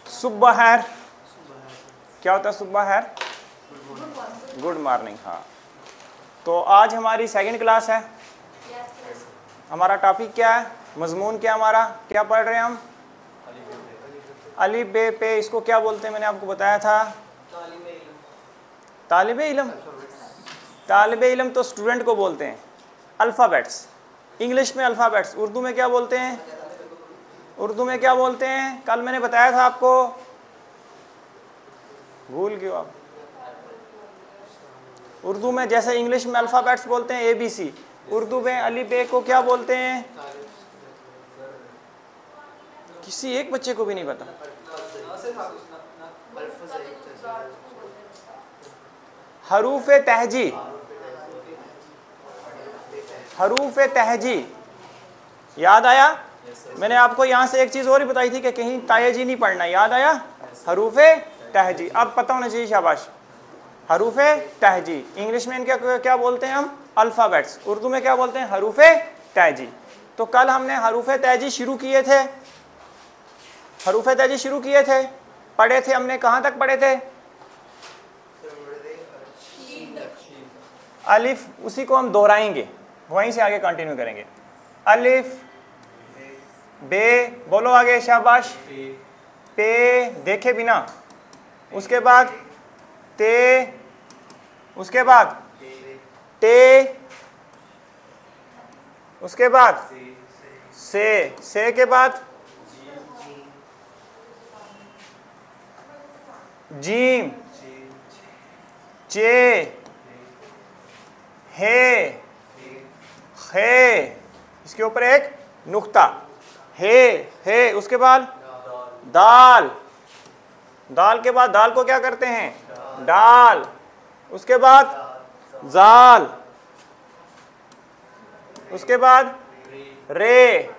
सुबह खैर, क्या होता है सुबह खैर? Good morning. हाँ, तो आज हमारी सेकंड क्लास है। हमारा टॉपिक क्या है, मजमून क्या हमारा, क्या पढ़ रहे हैं हम? अलिफ बे पे, इसको क्या बोलते हैं? मैंने आपको बताया था तालिबे इल्म। तालिबे इल्म तो स्टूडेंट को बोलते हैं। अल्फ़ाबेट्स, इंग्लिश में अल्फ़ाबेट्स, उर्दू में क्या बोलते हैं? उर्दू में क्या बोलते हैं? कल मैंने बताया था आपको, भूल गए आप। उर्दू में जैसे इंग्लिश में अल्फ़ाबेट्स बोलते हैं ABC, उर्दू में अलिफ बे को क्या बोलते हैं? किसी एक बच्चे को भी नहीं पता। हरूफ तहजी, हरूफ तहजी याद आया? मैंने आपको यहाँ से एक चीज़ और ही बताई थी कि कहीं तायजी नहीं पढ़ना, याद आया? हरूफ तहजी, अब पता होना चाहिए, शाबाश। हरूफ तहजी, इंग्लिश में इनके क्या बोलते हैं हम? अल्फ़ाबेट्स। उर्दू में क्या बोलते हैं? हरूफ तहजी। तो कल हमने हरूफ तहजी शुरू किए थे, हरूफ तहजी शुरू किए थे, पढ़े थे हमने, कहाँ तक पढ़े थे? अलिफ, उसी को हम दोहराएंगे, वहीं से आगे कंटिन्यू करेंगे। अलिफ बे, बोलो आगे, शाबाश। पे, देखे बिना, उसके बाद ते, उसके बाद टे, उसके बाद से के बाद जीम, चे, हे, खे, इसके ऊपर एक नुक्ता, हे, उसके बाद दाल, दाल के बाद दाल को क्या करते हैं? डाल, उसके बाद जाल, उसके बाद रे,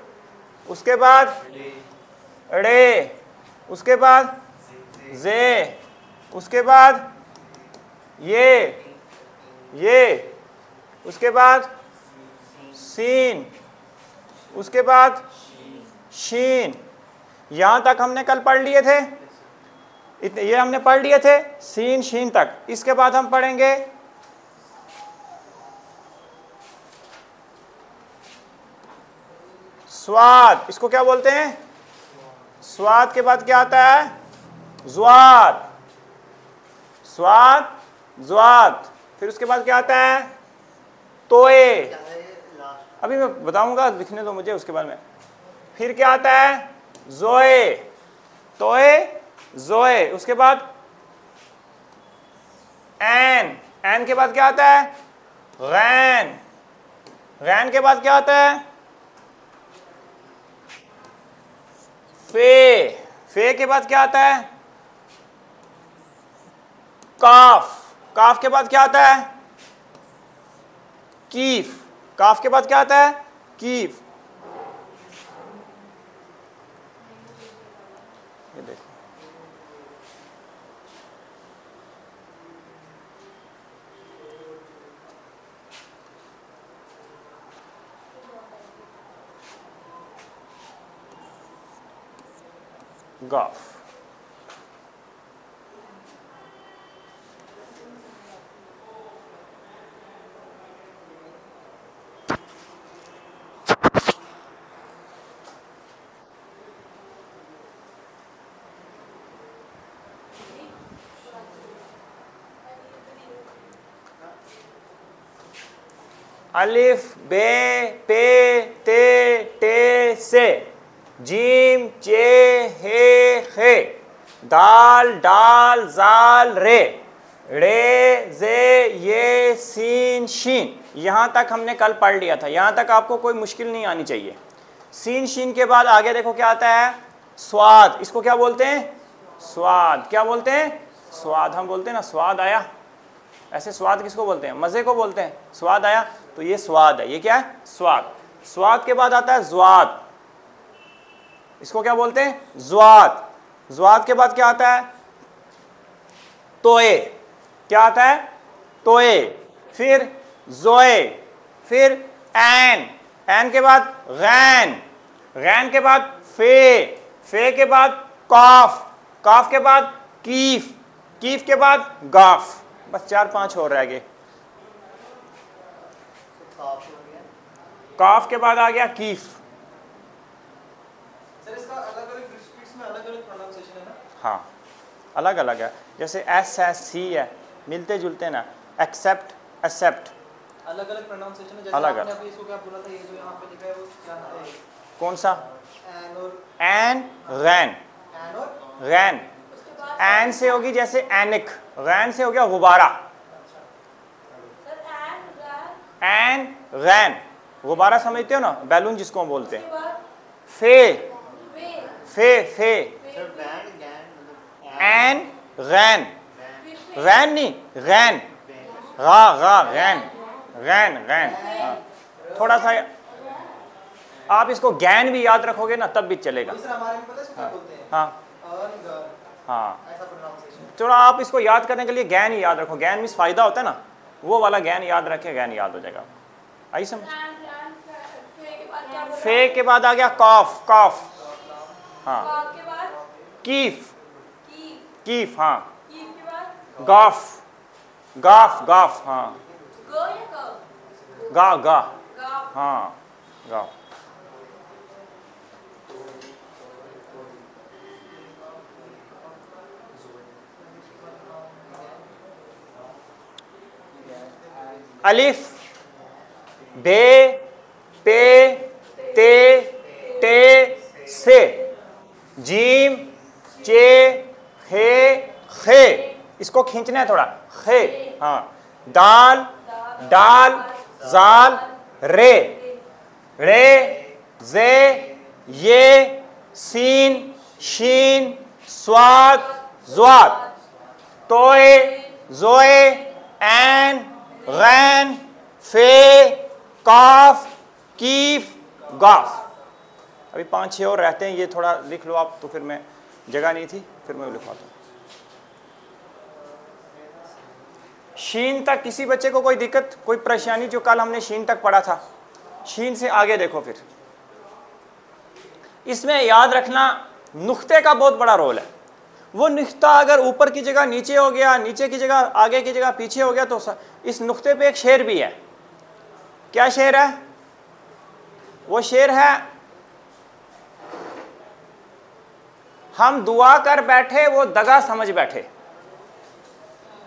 उसके बाद रे, उसके बाद जे, उसके बाद ये, उसके बाद सीन, उसके बाद शीन। यहाँ तक हमने कल पढ़ लिए थे, ये हमने पढ़ लिए थे सीन शीन तक। इसके बाद हम पढ़ेंगे स्वाद, इसको क्या बोलते हैं? स्वाद के बाद क्या आता है? ज़्वाद, स्वाद, ज़्वाद। फिर उसके बाद क्या आता है? तोए, अभी मैं बताऊंगा, लिखने दो मुझे, उसके बाद में। फिर क्या आता है? जोए, तोए, जोए। उसके बाद एन के बाद क्या आता है? गैन, गैन के बाद क्या आता है? फे के बाद क्या आता है? काफ के बाद क्या आता है? कीफ, काफ के बाद क्या आता है? कीफ। ये देखो, गाफ। अलिफ बे पे ते टे से, जीम चे हे खे, दाल डाल जाल रे, रे जे ये सीन शीन। यहाँ तक हमने कल पढ़ लिया था, यहाँ तक आपको कोई मुश्किल नहीं आनी चाहिए। सीन शीन के बाद आगे देखो क्या आता है? स्वाद, इसको क्या बोलते हैं? स्वाद। क्या बोलते हैं? स्वाद। हम बोलते हैं ना स्वाद आया, ऐसे स्वाद किसको बोलते हैं? मज़े को बोलते हैं। स्वाद आया, तो ये स्वाद है। ये क्या है? स्वाद। स्वाद के बाद आता है ज़्वाद, इसको क्या बोलते हैं? ज़्वाद। ज़्वाद के बाद क्या आता है? तोए। क्या आता है? तोए। फिर जोए, फिर एन के बाद गैन, गैन के बाद फे, फे के बाद काफ, काफ के बाद कीफ, कीफ के बाद गाफ। बस 4-5 और रह गए। काफ के बाद आ गया कीफ। सर इसका अलग-अलग स्पीड्स में अलग-अलग प्रोनाउंसिएशन है ना? हाँ, अलग अलग है। जैसे एस है, सी है, मिलते जुलते ना। एक्सेप्ट, एक्सेप्ट, अलग-अलग प्रोनाउंसिएशन है। जैसे अलग आपने अभी इसको क्या बोला था, ये जो यहाँ पे लिखा है वो क्या है? कौन सा? एन और एन, गैन, एन और गैन। एन से होगी जैसे एनिक, गैन से हो गया गुब्बारा। एन, गैन, गुब्बारा समझते हो ना, बैलून जिसको हम बोलते हैं। फे, फे, फे, सर बैंड गैन एन, गैन, गैन नहीं, गैन, गा गा, गैन, गैन, गैन। हाँ। थोड़ा सा आप इसको गैन भी याद रखोगे ना तब भी चलेगा। सर हमारे में पता है इसको क्या बोलते हैं? हाँ अर्न, हाँ, ऐसा प्रोनाउंसिएशन। थोड़ा आप इसको याद करने के लिए गैन ही याद रखो। गैन मीन्स फायदा होता है ना, वो वाला गैन याद रखे, गैन याद हो जाएगा। आई समझ? फे के बाद आ गया कॉफ, कॉफ। हाँ, कीफ, कीफ। हाँ, गाफ, गाफ, गाफ। हाँ, गा गा। हाँ, गाफ। अलिफ, बे, पे, ते, टे, से, जीम, चे, हे, खे। इसको खींचना है थोड़ा, खे। हाँ, दाल, डाल, जाल, रे, रे, जे, ये, सीन, शीन, स्वाद, ज्वाद, तोए, जोए, एन, गैन, फे, काफ, कीफ, गाफ। अभी 5-6 और रहते हैं, ये थोड़ा लिख लो आप, तो फिर मैं जगह नहीं थी, फिर मैं लिखवाता हूँ। शीन तक किसी बच्चे को कोई दिक्कत, कोई परेशानी? जो कल हमने शीन तक पढ़ा था, शीन से आगे देखो। फिर इसमें याद रखना नुक्ते का बहुत बड़ा रोल है। वो नुक्ता अगर ऊपर की जगह नीचे हो गया, नीचे की जगह आगे की जगह पीछे हो गया, तो इस नुक्ते पे एक शेर भी है। क्या शेर है? वो शेर है, हम दुआ कर बैठे वो दगा समझ बैठे।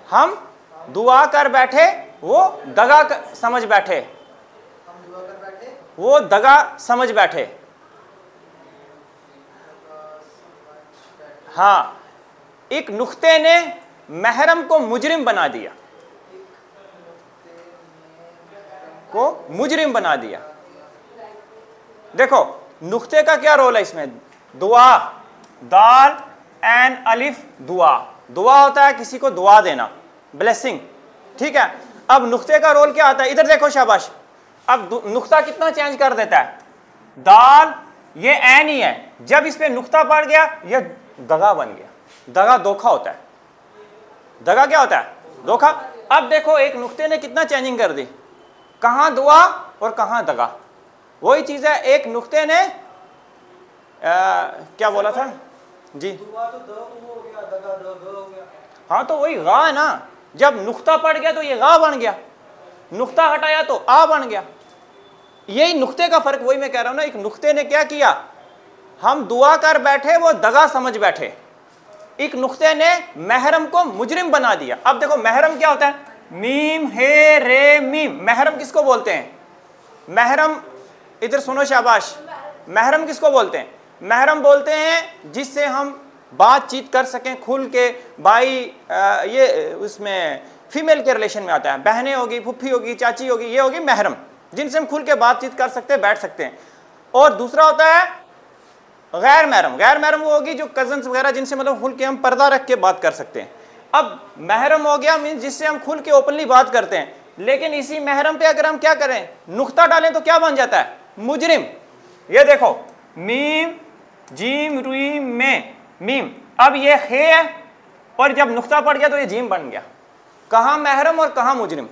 हम दुआ कर बैठे वो दगा समझ बैठे। हम दुआ कर बैठे वो दगा समझ बैठे। हाँ, एक नुक्ते ने महरम को मुजरिम बना दिया, को मुजरिम बना दिया। देखो नुक्ते का क्या रोल है इसमें? दुआ, दाल एन अलिफ, दुआ। दुआ होता है किसी को दुआ देना, ब्लेसिंग, ठीक है। अब नुक्ते का रोल क्या आता है? इधर देखो शाबाश। अब नुक्ता कितना चेंज कर देता है? दाल ये एन ही है, जब इस पे नुक्ता पड़ गया ये दगा बन गया। दगा धोखा होता है। दगा क्या होता है? धोखा। अब देखो एक नुक्ते ने कितना चेंजिंग कर दी, कहां दुआ और कहां दगा। वही चीज है, एक नुक्ते ने क्या बोला था जी? दुआ तो द हो गया, दगा द ग हो गया। हाँ, तो वही गा है ना। जब नुक्ता पड़ गया तो ये गा बन गया, नुक्ता हटाया तो आ बन गया। यही नुक्ते का फर्क, वही मैं कह रहा हूं ना। एक नुक्ते ने क्या किया, हम दुआ कर बैठे वो दगा समझ बैठे। एक नुक्ते ने महरम को मुजरिम बना दिया। अब देखो महरम क्या होता है? मीम हे रे मीम। महरम किसको बोलते हैं? महरम, इधर सुनो शाबाश। महरम किसको बोलते हैं? महरम बोलते हैं जिससे हम बातचीत कर सकें खुल के। भाई ये उसमें फीमेल के रिलेशन में आता है, बहनें होगी, फुफ्फी होगी, चाची होगी, ये होगी महरम, जिनसे हम खुल के बातचीत कर सकते हैं, बैठ सकते हैं। और दूसरा होता है गैर महरम। गैर महरम वो होगी जो कजन्स वगैरह, जिनसे मतलब खुल के हम पर्दा रख के बात कर सकते हैं। अब महरम हो गया मीन्स जिससे हम खुल के ओपनली बात करते हैं। लेकिन इसी महरम पे अगर हम क्या करें, नुक्ता डालें तो क्या बन जाता है? मुजरिम। ये देखो मीम जीम रुईम में मीम, अब ये खे है और जब नुक्ता पड़ गया तो ये जीम बन गया। कहाँ महरम और कहाँ मुजरिम?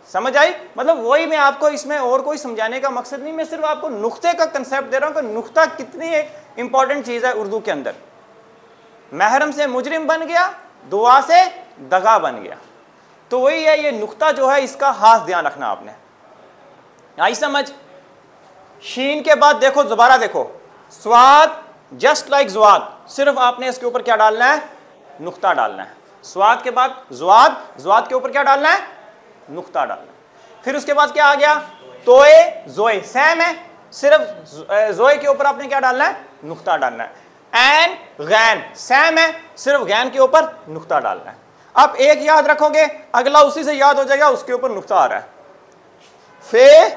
समझ आई? मतलब वही मैं आपको इसमें और कोई समझाने का मकसद नहीं, मैं सिर्फ आपको नुक्ते का कंसेप्ट दे रहा हूँ कि नुक्ता कितनी एक इंपॉर्टेंट चीज है उर्दू के अंदर। महरम से मुजरिम बन गया, दुआ से दगा बन गया। तो वही है, ये नुक्ता जो है इसका खास ध्यान रखना आपने। आई समझ? शीन के बाद देखो, दोबारा देखो, स्वाद जस्ट लाइक ज़्वाद, सिर्फ आपने इसके ऊपर क्या डालना है? नुक्ता डालना है। स्वाद के बाद ज़्वाद, ज़्वाद के ऊपर क्या डालना है? नुक्ता डालना है। फिर उसके बाद क्या आ गया? तोए, जोए, सेम है, सिर्फ जोए के ऊपर आपने क्या डालना है? नुक्ता डालना है। एन, गैन, सेम है, सिर्फ गैन के ऊपर नुक्ता डालना है। अब एक याद रखोगे, अगला उसी से याद हो जाएगा, उसके ऊपर नुक्ता आ रहा है। फे,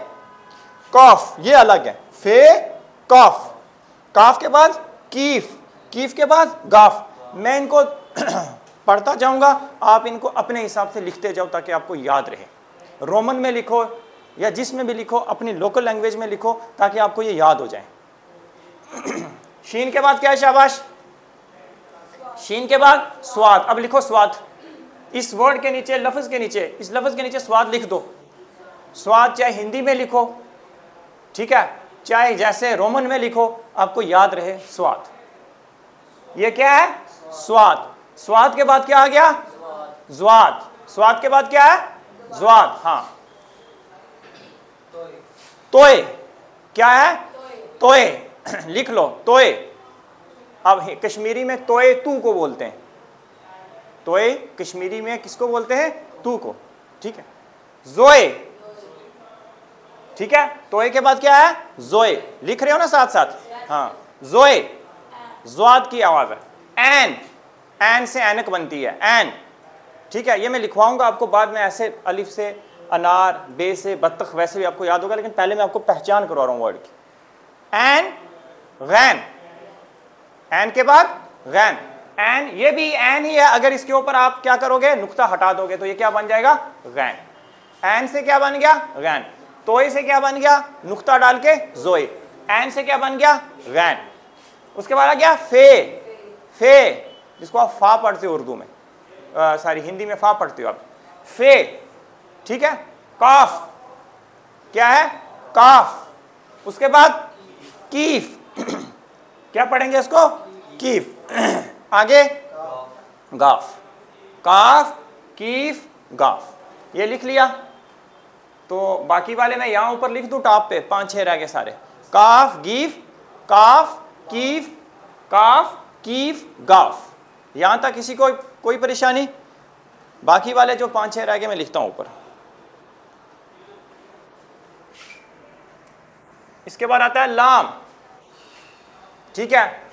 कॉफ, ये अलग है। फे, कॉफ, काफ के बाद कीफ, कीफ के बाद गाफ। मैं इनको पढ़ता जाऊंगा, आप इनको अपने हिसाब से लिखते जाओ ताकि आपको याद रहे। रोमन में लिखो या जिसमें भी लिखो, अपनी लोकल लैंग्वेज में लिखो ताकि आपको ये याद हो जाए। शीन के बाद क्या है? शाबाश। शीन के बाद स्वाद। अब लिखो स्वाद। इस वर्ड के नीचे, लफ्ज के नीचे, इस लफ्ज के नीचे स्वाद लिख दो। स्वाद चाहे हिंदी में लिखो, ठीक है, चाहे जैसे रोमन में लिखो, आपको याद रहे स्वाद। ये क्या है? स्वाद। स्वाद के बाद क्या आ गया? ज़्वाद। स्वाद के बाद क्या है? ज़्वाद। हाँ, तोए, क्या है? तोए, लिख लो, तोए। अब कश्मीरी में तोए तू को बोलते हैं। तोए कश्मीरी में किसको बोलते हैं? तू को, ठीक है। जोए, ठीक है। तोए के बाद क्या है? जोए, लिख रहे हो ना साथ साथ? हाँ, जोए, ज़्वाद की आवाज है। एन, एन से ऐनक बनती है, एन, ठीक है। ये मैं लिखवाऊंगा आपको बाद में, ऐसे अलिफ से अनार, बे से बत्तख, वैसे भी आपको याद होगा, लेकिन पहले मैं आपको पहचान करवा रहा हूं वर्ड की। एन, गैन, एन के बाद गैन, एन, ये भी एन ही है, अगर इसके ऊपर आप क्या करोगे? नुक्ता हटा दोगे तो ये क्या बन जाएगा? गैन। एन से क्या बन गया? गैन। तोए से क्या बन गया? नुक्ता डाल के जोए। एन से क्या बन गया? गैन। उसके बाद आ गया फे, फे, जिसको आप फा पढ़ते हो उर्दू में, सॉरी हिंदी में फा पढ़ते हो आप, फे, ठीक है। काफ, क्या है? काफ। उसके बाद कीफ, क्या पढ़ेंगे इसको? कीफ। आगे गाफ, काफ, कीफ, गाफ। ये लिख लिया तो बाकी वाले मैं यहां ऊपर लिख दूं टॉप पे, 5-6 रह गए सारे। काफ, गीफ, काफ, कीफ, काफ, कीफ, गाफ। यहां तक किसी को कोई परेशानी? बाकी वाले जो 5-6 रह गए मैं लिखता हूं ऊपर। इसके बाद आता है लाम, ठीक है।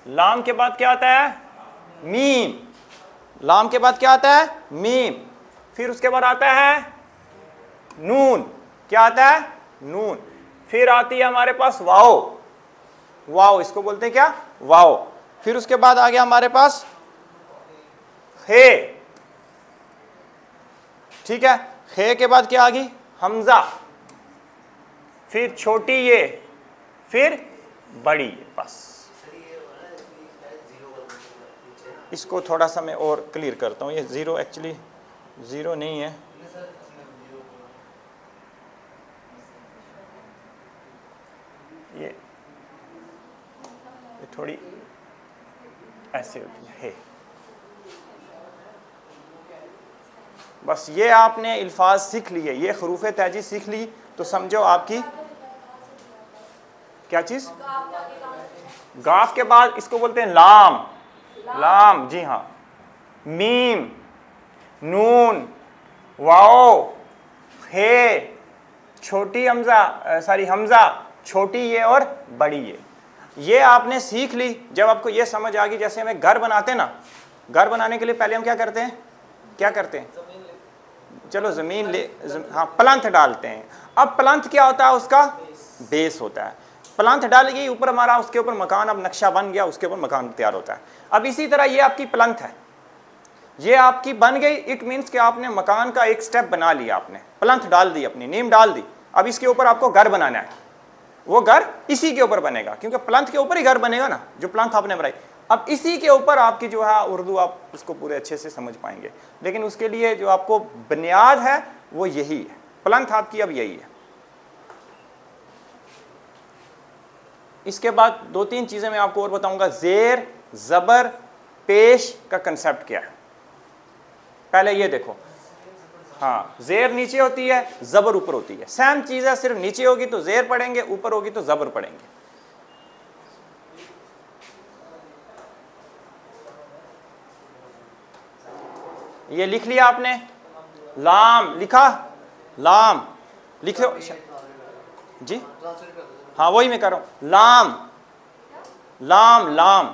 लाम के बाद क्या आता है? मीम। लाम के बाद क्या आता है? मीम। फिर उसके बाद आता है नून, क्या आता है? नून। फिर आती है हमारे पास वाओ, वाओ, इसको बोलते हैं क्या? वाओ। फिर उसके बाद आ गया हमारे पास खे, ठीक है। खे के बाद क्या आ गई? हमजा। फिर छोटी ये, फिर बड़ी ये। बस इसको थोड़ा सा मैं और क्लियर करता हूँ। ये ज़ीरो एक्चुअली ज़ीरो नहीं है, ये थोड़ी ऐसे होती है। बस ये आपने अल्फाज सीख लिए, ये हरूफ तहजी सीख ली तो समझो आपकी क्या चीज़? गाफ के बाद इसको बोलते हैं लाम, लाम, जी हाँ। मीम, नून, वाओ, हे, छोटी हमजा, सॉरी हमजा, छोटी ये और बड़ी ये आपने सीख ली। जब आपको ये समझ आ गई, जैसे हमें घर बनाते हैं ना, घर बनाने के लिए पहले हम क्या करते हैं? क्या करते हैं? चलो ज़मीन ले, हाँ, प्लंथ डालते हैं। अब प्लंथ क्या होता है? उसका बेस होता है। प्लंथ डाल गई ऊपर हमारा, उसके ऊपर मकान, अब नक्शा बन गया, उसके ऊपर मकान तैयार होता है। अब इसी तरह ये आपकी प्लंथ है, ये आपकी बन गई। इट मीन्स कि आपने मकान का एक स्टेप बना लिया, आपने प्लंथ डाल दी, अपनी नींव डाल दी। अब इसके ऊपर आपको घर बनाना है, वो घर इसी के ऊपर बनेगा, क्योंकि प्लंथ के ऊपर ही घर बनेगा ना, जो प्लंथ आपने बनाई। अब इसी के ऊपर आपकी जो है उर्दू, आप उसको पूरे अच्छे से समझ पाएंगे। लेकिन उसके लिए जो आपको बुनियाद है वो यही है, प्लंथ आपकी अब यही है। इसके बाद 2-3 चीज़ें मैं आपको और बताऊंगा। ज़ेर ज़बर पेश का कंसेप्ट क्या है, पहले ये देखो। हाँ, ज़ेर नीचे होती है, ज़बर ऊपर होती है, सेम चीज़ है, सिर्फ नीचे होगी तो ज़ेर पढ़ेंगे, ऊपर होगी तो ज़बर पढ़ेंगे। ये लिख लिया आपने, लाम लिखा, लाम लिख लो जी। हाँ वही मैं कर रहा हूं, लाम लाम लाम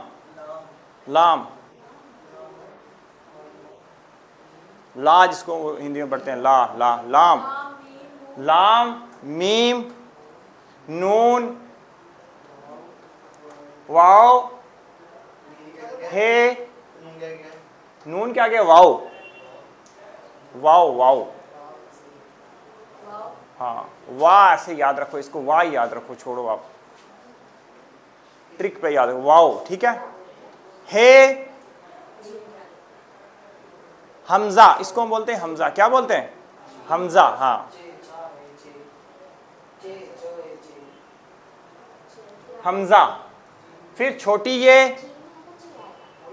लाम, ला जिसको हिंदी में पढ़ते हैं ला ला, लाम लाम मीम नून वाओ हे, नून क्या गया, वाओ वाओ वाओ, हाँ वाह ऐसे याद रखो, इसको वाह याद रखो, छोड़ो आप ट्रिक पे याद रखो, वाओ ठीक है। हे हमजा, इसको हम बोलते हैं हमजा, क्या बोलते हैं, हमजा। हाँ हमजा, फिर छोटी ये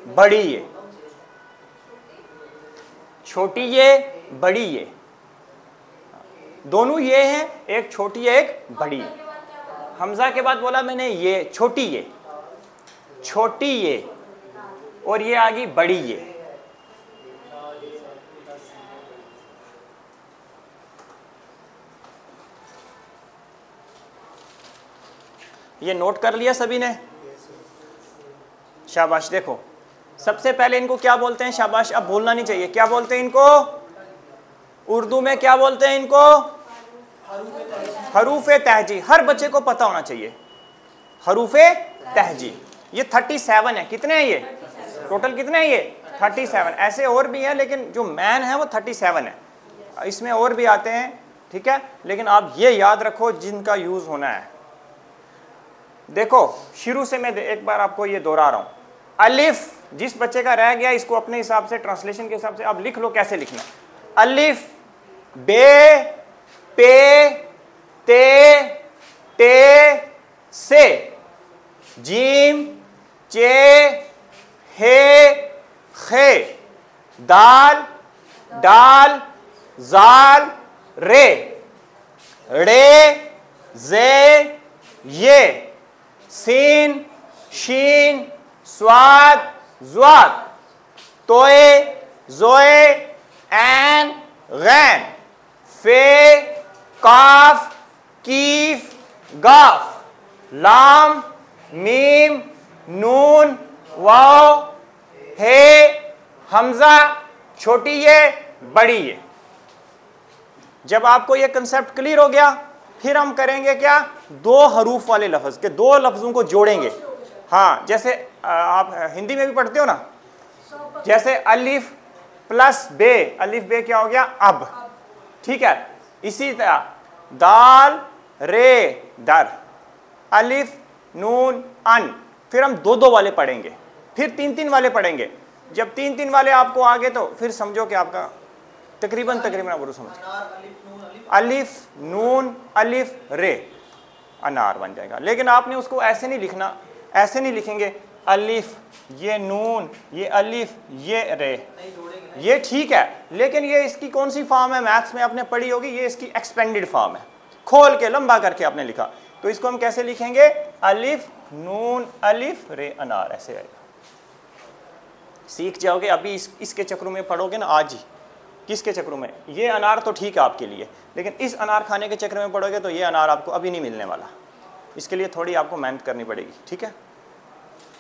बड़ी ये, छोटी ये बड़ी ये, दोनों ये हैं, एक छोटी है एक बड़ी है। हमजा के बाद बोला मैंने ये छोटी ये, छोटी ये, और ये आ गई बड़ी ये। ये नोट कर लिया सभी ने, शाबाश। देखो सबसे पहले इनको क्या बोलते हैं, शाबाश, अब भूलना नहीं चाहिए, क्या बोलते हैं इनको, उर्दू में क्या बोलते हैं इनको, हरूफे तहजी। हर बच्चे को पता होना चाहिए हरूफे तहजी। ये 37 है, कितने हैं ये टोटल, कितने हैं ये 37। ऐसे और भी हैं लेकिन जो मैन है वो 37 है, इसमें और भी आते हैं, ठीक है, लेकिन आप ये याद रखो जिनका यूज होना है। देखो शुरू से मैं एक बार आपको ये दोहरा रहा हूं, अलिफ जिस बच्चे का रह गया इसको अपने हिसाब से ट्रांसलेशन के हिसाब से आप लिख लो कैसे लिखना। अलिफ बे पे ते टे से, जीम चे हे खे, दाल डाल जाल रे, रे जे ये, सीन शीन स्वाद ज़्वाद, तोए ज़ोए ऐन गैन, फे काफ कीफ गाफ, लाम मीम नून वाओ हे हमजा, छोटी ये बड़ी ये। जब आपको ये कंसेप्ट क्लियर हो गया फिर हम करेंगे क्या, दो हरूफ वाले लफ्ज़ के दो लफ्ज़ों को जोड़ेंगे। हाँ जैसे आप हिंदी में भी पढ़ते हो ना, जैसे अलिफ प्लस बे, अलिफ बे क्या हो गया अब, ठीक है। इसी तरह दाल रे दर, अलिफ नून अन, फिर हम दो दो वाले पढ़ेंगे, फिर तीन तीन वाले पढ़ेंगे। जब तीन तीन वाले आपको आ गए तो फिर समझो कि आपका तकरीबन आप समझ, अलिफ नून अलिफ रे अनार बन जाएगा। लेकिन आपने उसको ऐसे नहीं लिखना, ऐसे नहीं लिखेंगे अलिफ ये नून ये अलिफ ये रे, ये ठीक है, लेकिन ये इसकी कौन सी फॉर्म है, मैथ्स में आपने पढ़ी होगी, ये इसकी एक्सपेंडेड फॉर्म है, खोल के लंबा करके आपने लिखा, तो इसको हम कैसे लिखेंगे, अलिफ नून अलिफ रे अनार, ऐसे आएगा। सीख जाओगे, अभी इसके चक्रों में पढ़ोगे ना आज ही, किसके चक्रों में, ये अनार तो ठीक है आपके लिए, लेकिन इस अनार खाने के चक्र में पढ़ोगे तो ये अनार आपको अभी नहीं मिलने वाला, इसके लिए थोड़ी आपको मेहनत करनी पड़ेगी, ठीक है।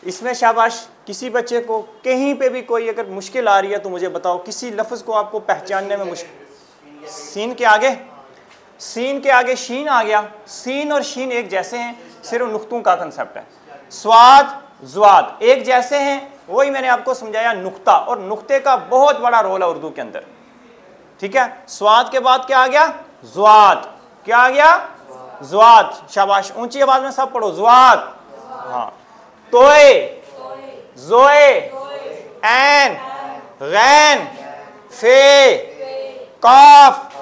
इसमें शाबाश, किसी बच्चे को कहीं पे भी कोई अगर मुश्किल आ रही है तो मुझे बताओ, किसी लफ्ज़ को आपको पहचानने में मुश्किल, सीन के आगे, सीन के आगे शीन आ गया, सीन और शीन एक जैसे हैं, सिर्फ नुक्तों का कंसेप्ट है। स्वाद ज़्वाद एक जैसे हैं, वही मैंने आपको समझाया नुक्ता, और नुक्ते का बहुत बड़ा रोल है उर्दू के अंदर, ठीक है। स्वाद के बाद क्या आ गया, ज़्वाद, क्या आ गया, ज़्वाद, शाबाश, ऊंची आवाज में सब पढ़ो, ज़्वाद, हाँ। तोए ज़ोए ऐन गैन फे काफ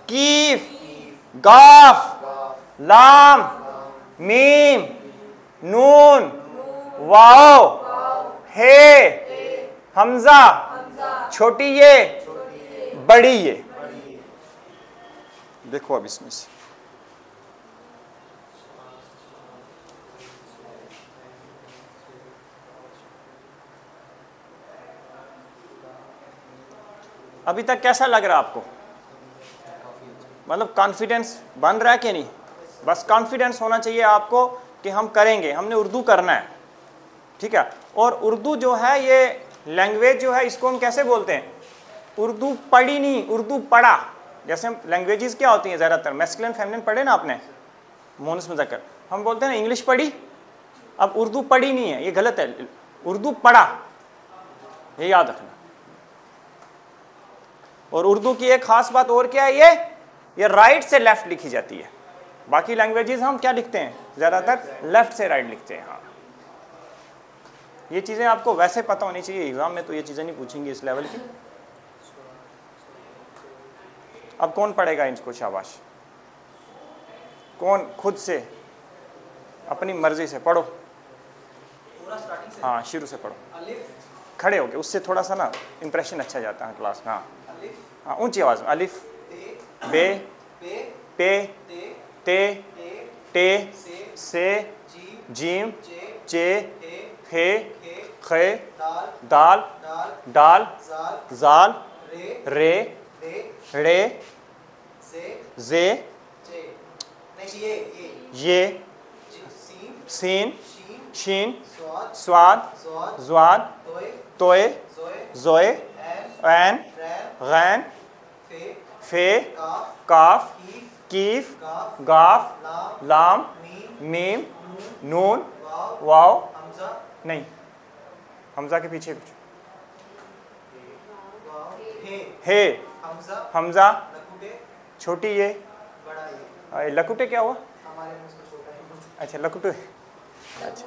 कीफ, कीफ, गाफ, लाम, मीम, नून, वाओ, हे, हमजा, छोटी ये बड़ी ये। जब आप ये कंसेप्ट क्लियर हो गया फिर हम करेंगे क्या, दो हरूफ वाले लफ्ज़ के दो लफ्ज़ों को जोड़ेंगे। हाँ जैसे अलिफ प्लस बे, अलिफ बे क्या हो गया अब, ठीक है। इसी तरह दाल रे दर, अलिफ नून अलिफ रे अनार, फिर हम दो दो वाले पढ़ेंगे, फिर तीन तीन वाले आपको आ गए तो फिर समझो कि आपका तकरीबन वाले नून, वाओ, हे, हमजा, छोटी ये, बड़ी ये। देखो अब इसमें से अभी तक कैसा लग रहा है आपको? मतलब कॉन्फिडेंस बन रहा है कि नहीं? बस कॉन्फिडेंस होना चाहिए आपको कि हम करेंगे, हमने उर्दू करना है, ठीक है। और उर्दू जो है ये लैंग्वेज जो है इसको हम कैसे बोलते हैं? उर्दू पढ़ी नहीं, उर्दू पढ़ा। जैसे लैंग्वेजेस क्या होती हैं ज़्यादातर मैस्कुलिन फेमिनिन पढ़े ना आपने, मोनस मुज़क्कर, हम बोलते हैं ना इंग्लिश पढ़ी। अब उर्दू पढ़ी नहीं है, ये गलत है, उर्दू पढ़ा, ये याद रखना। और उर्दू की एक खास बात और क्या है, ये राइट से लेफ्ट लिखी जाती है। बाकी लैंग्वेजेस हम क्या लिखते हैं? ज़्यादातर लेफ्ट से राइट लिखते हैं। हाँ, ये चीज़ें आपको वैसे पता होनी चाहिए, एग्जाम में तो ये चीज़ें नहीं पूछेंगी इस लेवल की। अब कौन पढ़ेगा इनको? शाबाश, कौन खुद से अपनी मर्जी से पढ़ो। पूरा स्टार्टिंग से? हाँ, शुरू से पढ़ो, अलिफ, खड़े होके, उससे थोड़ा सा ना इंप्रेशन अच्छा जाता है क्लास में। हाँ अलिफ, हाँ, ऊंची आवाज़ में। अलिफ, ते, बे, पे, पे, ते, ते, ते, टे, से, जी, जीम, जे, चे, हे, हे, खे, खे, दाल, दाल, दाल, डाल, जाल, जाल, रे, रे, दे, रे, से, जे, जे, नहीं ये, ये, सीन, सीन, शीन, शीन, स्वाद, स्वाद, स्वाद, ज्वाद, तोय, तोय, जोए, जोए, एन, ऐन, रैन, गैन, फे, फे, काफ, काफ, कीफ, कीफ, गाफ, गाफ, लाम, लाम, मीम, मीम, नून, नून, वाव, वाव, हमजा, नहीं, हमजा के पीछे कुछ, वाव, हे, हे, हमजा, हमजा, लकुटे, छोटी ये, बड़ा ये, लकुटे क्या हुआ? हमारे में उसको छोटा ही बोलते हैं। अच्छा, लकुटे। अच्छा,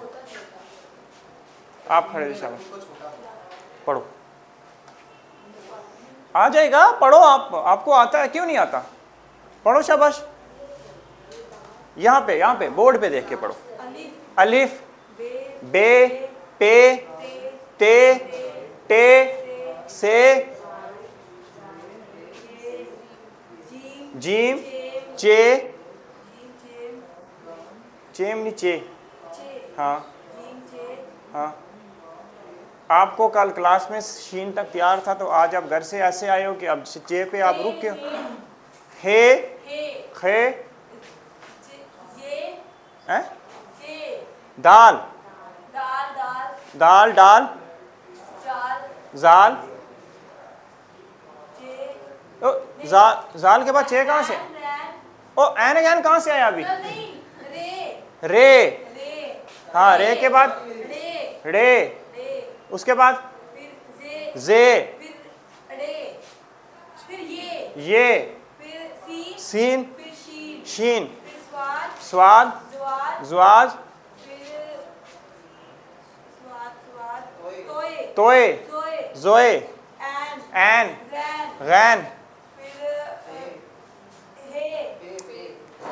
आप खड़े शाबाश, उसको छोटा बोलते हैं। पढ़ो, आ जाएगा, पढ़ो। आपको आता है, क्यों नहीं आता? पढ़ो शाबाश। यहाँ पे बोर्ड पे देख के पढ़ो। अलिफ, बे, पे, ते, टे, से, जीम, चे, चेम नहीं, चे। हाँ हाँ, आपको कल क्लास में शीन तक तैयार था, तो आज आप घर से ऐसे आए हो कि अब चे पे आप रुक के हे, खे, हैं, दाल, दाल, डाल, जाल, ओ, जाल के बाद चे कहाँ से? ओ, एन एन कहाँ से आया अभी? रे, हाँ, रे के बाद रे, उसके बाद जे, ये, सीन, शीन, स्वाद, ज्वाज, तोय, जोए, एन, गैन,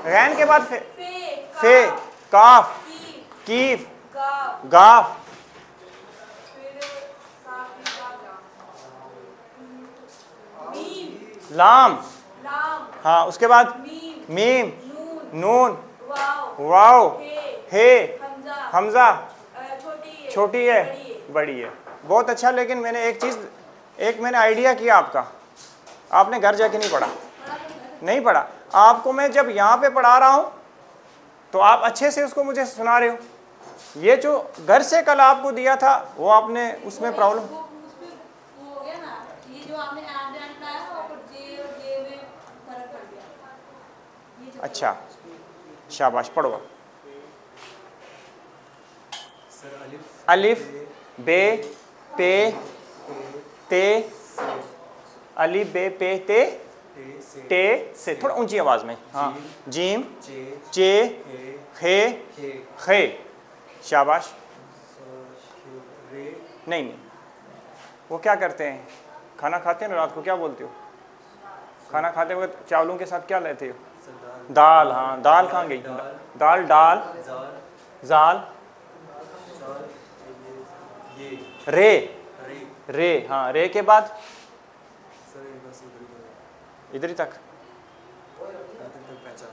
गैन के बाद फे, काफ, कीफ, गाफ, लाम, हाँ, उसके बाद मीम, नून, वाव, हे, हमजा, छोटी है, बड़ी है। बहुत अच्छा। लेकिन मैंने एक मैंने आइडिया किया आपका, आपने घर जाके नहीं पढ़ा, नहीं पढ़ा। आपको मैं जब यहाँ पे पढ़ा रहा हूँ तो आप अच्छे से उसको मुझे सुना रहे हो। ये जो घर से कल आपको दिया था वो आपने उसमें प्रॉब्लम, अच्छा, शाबाश, पढ़ो। अलिफ, बे, पे, ते, अलिफ, बे, पे, ते, टे, से, थोड़ा ऊंची आवाज में। हाँ, जीम, चे, खे, खे, शाबाश। नहीं, वो क्या करते हैं, खाना खाते हैं ना रात को, क्या बोलते हो? खाना खाते वक्त चावलों के साथ क्या लेते हो? दाल। हाँ, दाल कहाँ गई? दाल, डाल, जाल, ये रे, रे रे, हाँ रे के बाद सर बस उधर इधर ही तक। पहचान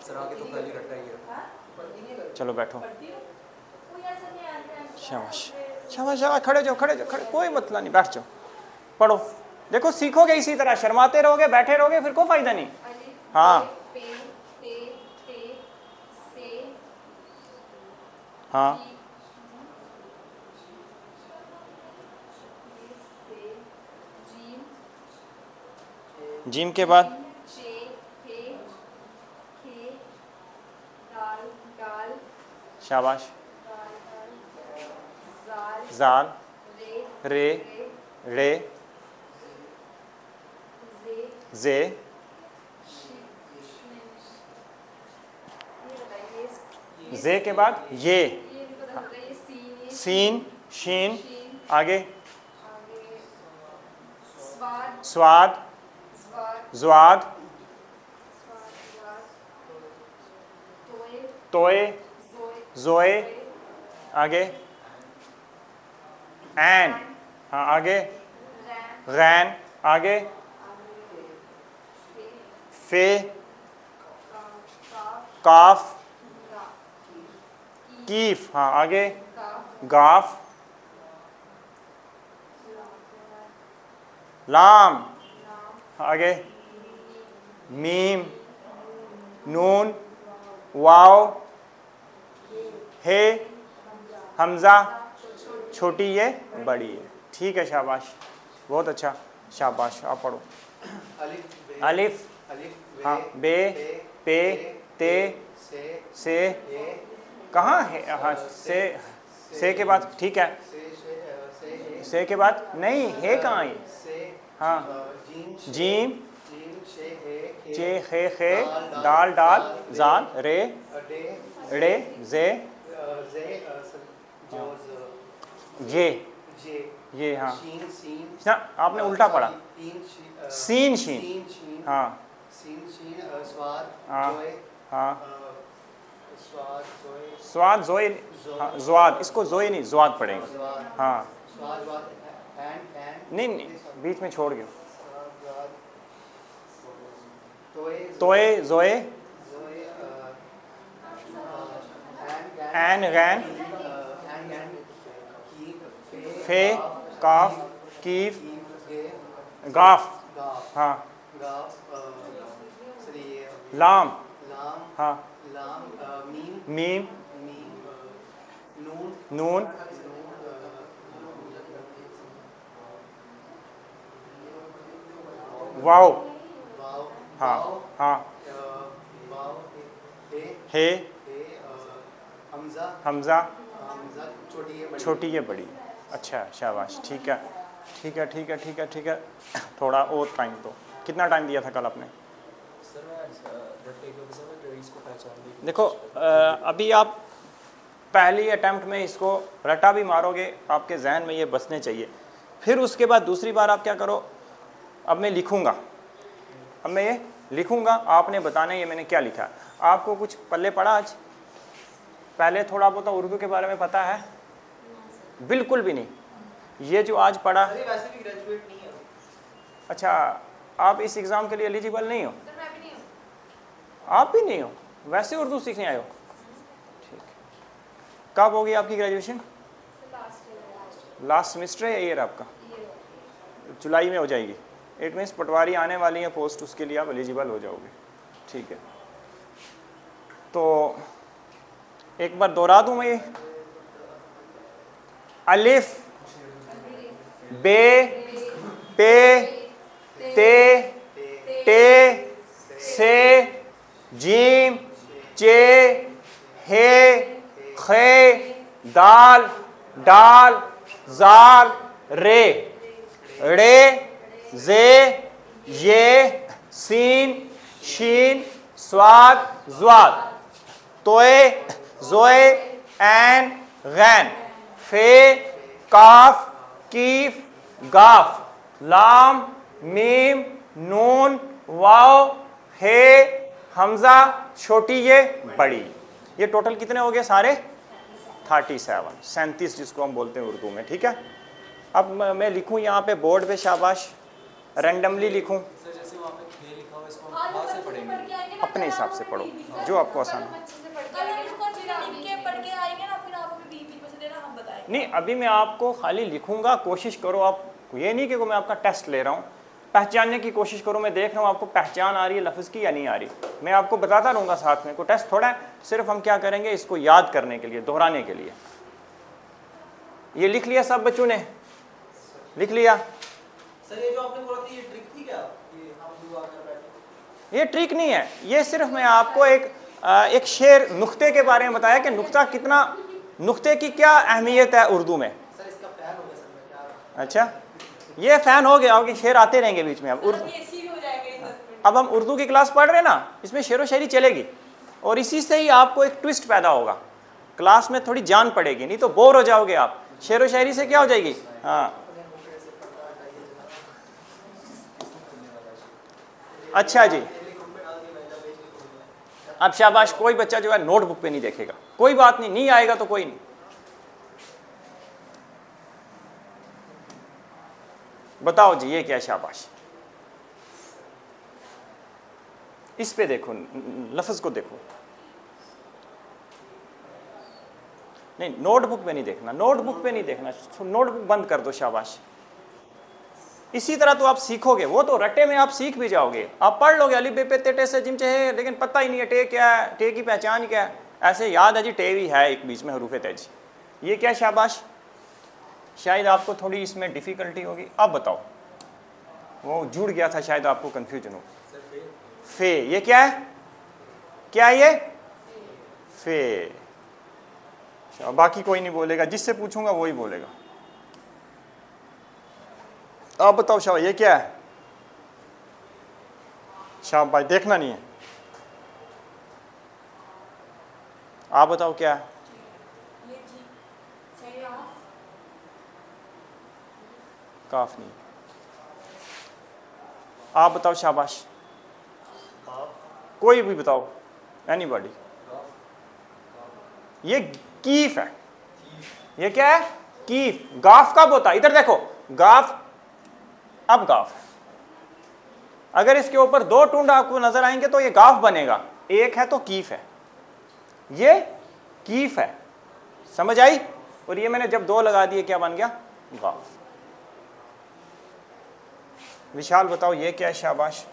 सर आगे तो पहले रटा ही है। चलो बैठो, शाबाश शाबाश शाबाश, खड़े जाओ खड़े जाओ खड़े, कोई मसला नहीं, बैठ जाओ पढ़ो। देखो सीखोगे इसी तरह, शर्माते रहोगे बैठे रहोगे फिर कोई फायदा नहीं। हाँ हाँ जीम के बाद शाबाश, जाल, रे, रे, जे, जे के बाद ये, सीन, शीन, आगे स्वाद, ज्वाद, तोए, जोए, आगे एन, हाँ आगे गैन, आगे फे, काफ, कीफ, हाँ आगे गाफ, लाम, आगे मीम, नून, वाव, हे, हमजा, छोटी ये बड़ी है। ठीक है शाबाश, बहुत अच्छा, शाबाश। आप पढ़ो। अलिफ, हाँ बे, पे, ते, से, कहाँ है, हाँ से के बाद, ठीक है, से के बाद नहीं है, कहाँ है, हाँ जीम, चे, खे, दाल, डाल, जाल, रे, रे, जे, ये हाँ ना, आपने उल्टा पढ़ा, सीन शीन, हाँ हाँ हाँ स्वाद, जोए, हाँ ज्वाद, इसको जोए नहीं ज्वाद पढ़ेंगे, हाँ नहीं नहीं बीच में छोड़ गया, तोए, जोए, एन, गैन, फे, काफ, कीफ, गाफ, हाँ लाम, हाँ मीम, नून, वाव, हाँ हाँ हे, हमजा, छोटी है बड़ी, अच्छा शाबाश, ठीक है ठीक है ठीक है ठीक है ठीक है। थोड़ा और टाइम दो, कितना टाइम दिया था कल आपने? देखो अभी आप पहली अटैम्प्ट में इसको रटा भी मारोगे, आपके जहन में ये बसने चाहिए, फिर उसके बाद दूसरी बार आप क्या करो, अब मैं लिखूँगा, अब मैं ये लिखूँगा, आपने बताना ये मैंने क्या लिखा। आपको कुछ पल्ले पड़ा आज? पहले थोड़ा बहुत उर्दू के बारे में पता है? बिल्कुल भी नहीं। ये जो आज पढ़ा, वैसे भी ग्रेजुएट नहीं है। अच्छा आप इस एग्ज़ाम के लिए एलिजिबल नहीं हो? आप भी नहीं हो, वैसे उर्दू सीखने आए हो? ठीक, कब होगी आपकी ग्रेजुएशन? लास्ट सेमेस्टर है या ईयर आपका? जुलाई में हो जाएगी। इट मीन्स पटवारी आने वाली है पोस्ट, उसके लिए आप एलिजिबल हो जाओगे। ठीक है, तो एक बार दोहरा दूँ मैं ये, अलिफ, बे, पे, ते, टे, से, जीम, चे, हे, खे, दाल, डाल, जाल, रे, रे, जे, ये, सीन, शीन, स्वाद, ज्वाद, तोए, जोए, एन, गैन, फे, काफ, कीफ, गाफ, लाम, मीम, नून, वाव, हे, हमजा, छोटी ये बड़ी। ये टोटल कितने हो गए सारे? 37, 37 जिसको हम बोलते हैं उर्दू में, ठीक है। अब मैं लिखूं यहाँ पे बोर्ड पे, शाबाश, रैंडमली लिखूं, सर जैसे वहाँ पे खेल लिखा हुआ, इसको हम कहाँ से पढ़ेंगे? अपने हिसाब से पढ़ो जो आपको आसान हो। नहीं, अभी मैं आपको खाली लिखूंगा, कोशिश करो आप, ये नहीं कि मैं आपका टेस्ट ले रहा हूँ, पहचानने की कोशिश करो। मैं देख रहा हूँ आपको पहचान आ रही है लफ्ज़ की या नहीं आ रही, मैं आपको बताता रहूँगा साथ में। कोई टेस्ट थोड़ा है, सिर्फ हम क्या करेंगे, इसको याद करने के लिए, दोहराने के लिए। ये लिख लिया सब बच्चों ने? लिख लिया? सर ये जो आपने बोला था ये ट्रिक थी क्या? ये हम दुआ कर बैठे? ये ट्रिक नहीं है, ये सिर्फ मैं आपको एक शेर नुक्ते के बारे में बताया कि नुक्ता कितना, नुक्ते की क्या अहमियत है उर्दू में। सर इसका फैन हो गया सर, मैं क्या? अच्छा, ये फ़ैन हो गया, और शेर आते रहेंगे बीच में। अब हम उर्दू की क्लास पढ़ रहे हैं ना, इसमें शेर व शायरी चलेगी, और इसी से ही आपको एक ट्विस्ट पैदा होगा, क्लास में थोड़ी जान पड़ेगी, नहीं तो बोर हो जाओगे आप। शेर व शायरी से क्या हो जाएगी? हाँ, अच्छा जी। अब शाबाश, कोई बच्चा जो है नोटबुक पे नहीं देखेगा, कोई बात नहीं, नहीं आएगा तो कोई नहीं। बताओ जी, ये क्या? शाबाश, इस पे देखो, लफ्ज़ को देखो। नहीं, नोटबुक पे नहीं देखना, नोटबुक पे नहीं देखना, नोटबुक बंद कर दो। शाबाश, इसी तरह तो आप सीखोगे, वो तो रट्टे में आप सीख भी जाओगे, आप पढ़ लोगे अली बे पे ते टे से जिम चे, लेकिन पता ही नहीं है टे क्या है, टे की पहचान क्या है। ऐसे याद है जी टे भी है एक बीच में हरूफ तेज। ये क्या? शाबाश, शायद आपको थोड़ी इसमें डिफ़िकल्टी होगी। अब बताओ, वो जुड़ गया था, शायद आपको कन्फ्यूजन हो। फे, ये क्या है? क्या है ये? फे। बाकी कोई नहीं बोलेगा, जिससे पूछूंगा वही बोलेगा। आप बताओ शाह, ये क्या है? शाह भाई देखना नहीं है, आप बताओ क्या है? काफ नहीं। आप बताओ शाबाश, कोई भी बताओ, एनीबॉडी। ये कीफ है। ये क्या है? कीफ। गाफ कब होता है? इधर देखो, गाफ, अब गाफ, अगर इसके ऊपर दो टूंड आपको नजर आएंगे तो ये गाफ बनेगा, एक है तो कीफ है, ये कीफ है, समझ आई? और ये मैंने जब दो लगा दिए क्या बन गया? गाफ। विशाल बताओ ये क्या है? शाबाश,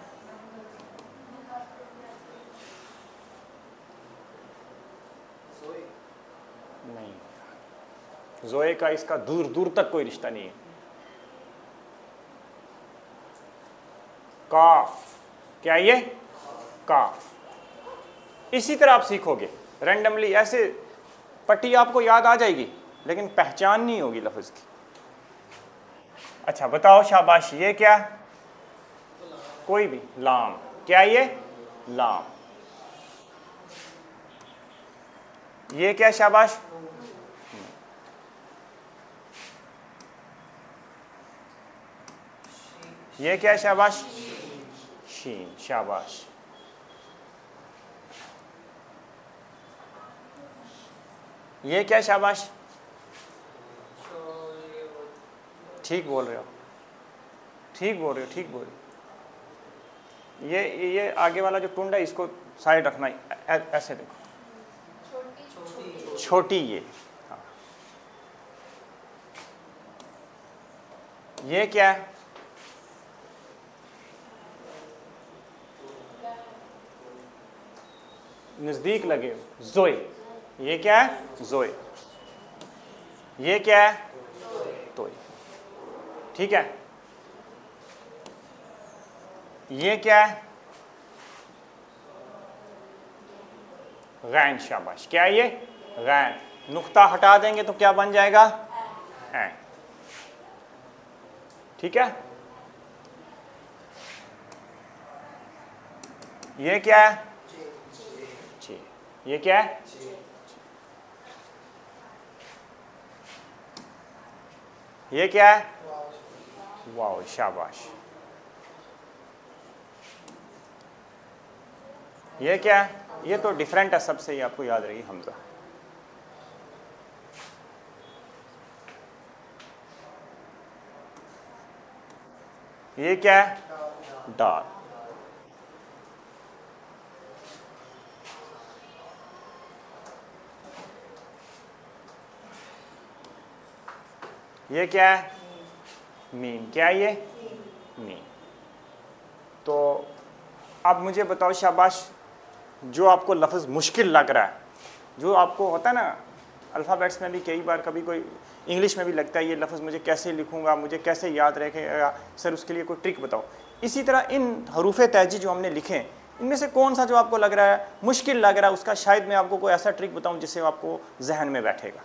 नहीं, जोए का इसका दूर दूर तक कोई रिश्ता नहीं है। काफ, क्या ये? काफ। इसी तरह आप सीखोगे रैंडमली, ऐसे पट्टी आपको याद आ जाएगी, लेकिन पहचान नहीं होगी लफ्ज़ की। अच्छा बताओ शाबाश, ये क्या? कोई भी। लाम, क्या ये? लाम। ये क्या? शाबाश, ये क्या? शाबाश, शीन। शाबाश, ये क्या? शाबाश, ठीक बोल रहे हो, ठीक बोल रहे हो, ठीक बोल रहे हो। ये आगे वाला जो टुंड है इसको साइड रखना, ऐसे देखो, छोटी ये। हाँ, ये क्या है? नजदीक लगे, जोए। ये क्या है? जोए। ये क्या है? तोय। ठीक है, ये क्या है? गैन। शाबाश, क्या है ये? गैन। नुक्ता हटा देंगे तो क्या बन जाएगा? ऐन। ठीक है, ये क्या है? जी। ये क्या है? ये क्या है? वाओ, शाबाश। ये क्या है? ये तो डिफरेंट है सबसे, ही आपको याद रही, हमजा। ये क्या है? डाल। ये क्या है? मीम। क्या है ये? मीम। तो अब मुझे बताओ शाबाश, जो आपको लफ्ज़ मुश्किल लग रहा है, जो आपको होता है ना अल्फ़ाबेट्स में भी कई बार कभी कोई इंग्लिश में भी लगता है ये लफ्ज़ मुझे कैसे लिखूंगा, मुझे कैसे याद रखेगा सर, उसके लिए कोई ट्रिक बताओ। इसी तरह इन हरूफ तहजी जो हमने लिखे हैं, इनमें से कौन सा जो आपको लग रहा है मुश्किल लग रहा है, उसका शायद मैं आपको कोई ऐसा ट्रिक बताऊं जिससे आपको जहन में बैठेगा।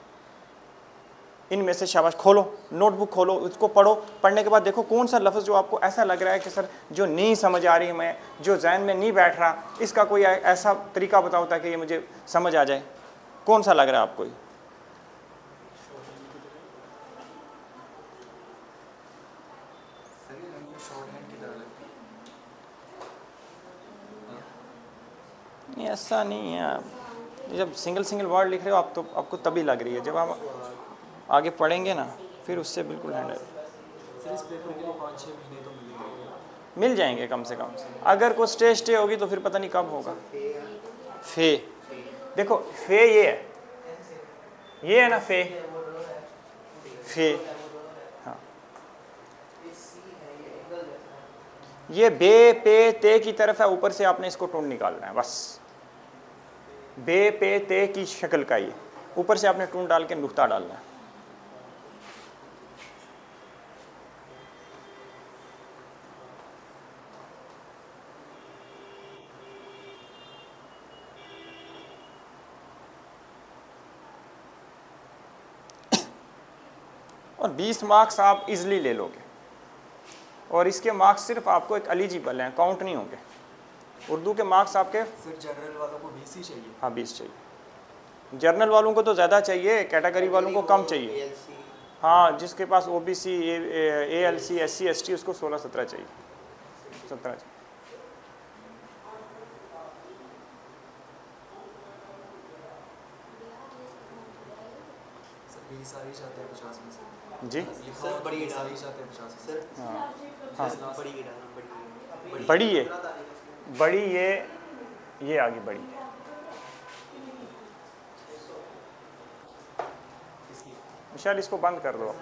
इनमें से शाबाश, खोलो नोटबुक, खोलो उसको पढ़ो। पढ़ने के बाद देखो कौन सा लफ्ज़ जो आपको ऐसा लग रहा है कि सर जो नहीं समझ आ रही मैं, जो जहन में नहीं बैठ रहा, इसका कोई ऐसा तरीका बताओ ताकि ये मुझे समझ आ जाए। कौन सा लग रहा है आपको? नहीं ऐसा नहीं है, आप जब सिंगल सिंगल वर्ड लिख रहे हो आप तो आपको तभी लग रही है, जब आप आगे पढ़ेंगे ना फिर उससे बिल्कुल हैंडल। मिल जाएंगे कम से कम। अगर कोई स्टे होगी तो फिर पता नहीं कब होगा। फे, देखो फे ये है ना, फे फे, हाँ ये बे पे ते की तरफ है, ऊपर से आपने इसको टून निकालना है बस। बे पे ते की शक्ल का ये, ऊपर से आपने टून डाल के नुक्ता डालना है। और 20 मार्क्स आप इजीली ले लोगे, और इसके मार्क्स सिर्फ आपको एक एलिजिबल हैं, काउंट नहीं होंगे। उर्दू के मार्क्स आपके सिर्फ जनरल वालों को 20 ही चाहिए। हाँ 20 चाहिए। जर्नल वालों को तो ज़्यादा चाहिए, कैटेगरी वालों को कम चाहिए। हाँ जिसके पास OBC ALC SC ST उसको 16-17 चाहिए, 17 चाहिए। सारी चाहते हैं 50 में से जी सर, बड़ी सारी चाहते हैं 50 में से। हाँ हाँ बड़ी की डालना, बड़ी ये आगे बड़ी है। शायद इसको बंद कर दो।